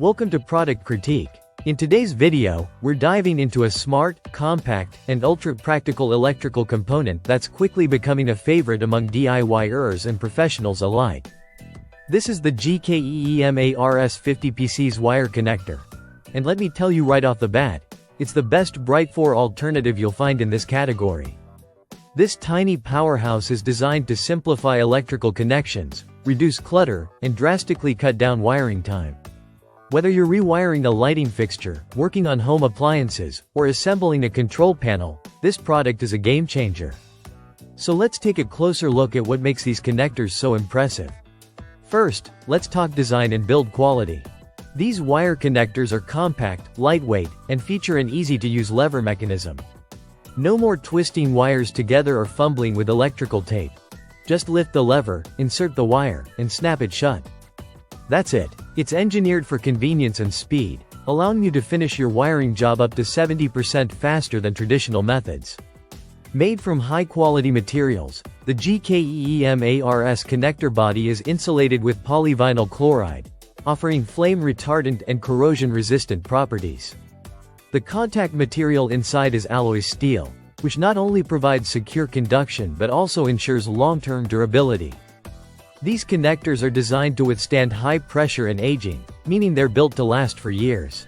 Welcome to Product Critique. In today's video, we're diving into a smart, compact, and ultra-practical electrical component that's quickly becoming a favorite among DIYers and professionals alike. This is the GKEEMARS 50PC's wire connector. And let me tell you right off the bat, it's the best Brightfour alternative you'll find in this category. This tiny powerhouse is designed to simplify electrical connections, reduce clutter, and drastically cut down wiring time. Whether you're rewiring a lighting fixture, working on home appliances, or assembling a control panel, this product is a game changer. So let's take a closer look at what makes these connectors so impressive. First, let's talk design and build quality. These wire connectors are compact, lightweight, and feature an easy-to-use lever mechanism. No more twisting wires together or fumbling with electrical tape. Just lift the lever, insert the wire, and snap it shut. That's it. It's engineered for convenience and speed, allowing you to finish your wiring job up to 70% faster than traditional methods. Made from high-quality materials, the GKEEMARS connector body is insulated with polyvinyl chloride, offering flame retardant and corrosion-resistant properties. The contact material inside is alloy steel, which not only provides secure conduction but also ensures long-term durability. These connectors are designed to withstand high pressure and aging, meaning they're built to last for years.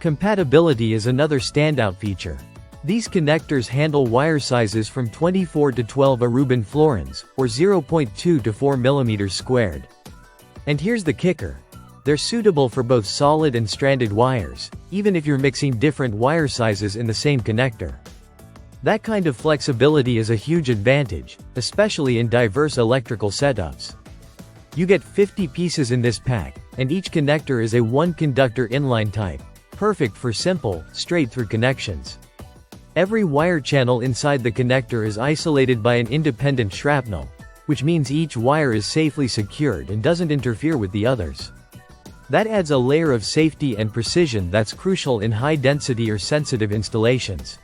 Compatibility is another standout feature. These connectors handle wire sizes from 24 to 12 Aruban florins, or 0.2 to 4 mm squared. And here's the kicker. They're suitable for both solid and stranded wires, even if you're mixing different wire sizes in the same connector. That kind of flexibility is a huge advantage, especially in diverse electrical setups. You get 50 pieces in this pack, and each connector is a one-conductor inline type, perfect for simple, straight-through connections. Every wire channel inside the connector is isolated by an independent shrapnel, which means each wire is safely secured and doesn't interfere with the others. That adds a layer of safety and precision that's crucial in high-density or sensitive installations.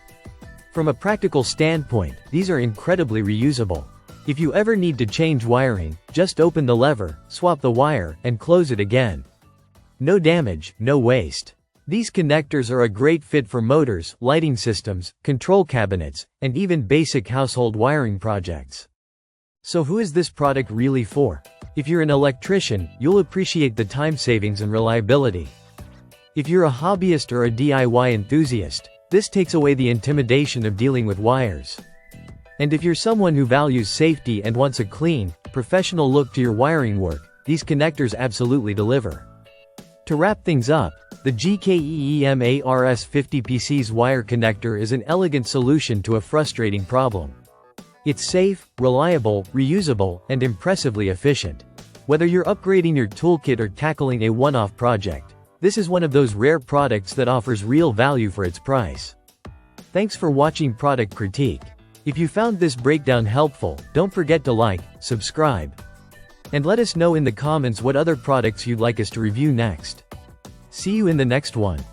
From a practical standpoint, these are incredibly reusable. If you ever need to change wiring, just open the lever, swap the wire, and close it again. No damage, no waste. These connectors are a great fit for motors, lighting systems, control cabinets, and even basic household wiring projects. So who is this product really for? If you're an electrician, you'll appreciate the time savings and reliability. If you're a hobbyist or a DIY enthusiast, this takes away the intimidation of dealing with wires. And if you're someone who values safety and wants a clean, professional look to your wiring work, these connectors absolutely deliver. To wrap things up, the GKEEMARS 50PC's wire connector is an elegant solution to a frustrating problem. It's safe, reliable, reusable, and impressively efficient. Whether you're upgrading your toolkit or tackling a one-off project, this is one of those rare products that offers real value for its price. Thanks for watching Product Critique. If you found this breakdown helpful, don't forget to like, subscribe, and let us know in the comments what other products you'd like us to review next. See you in the next one.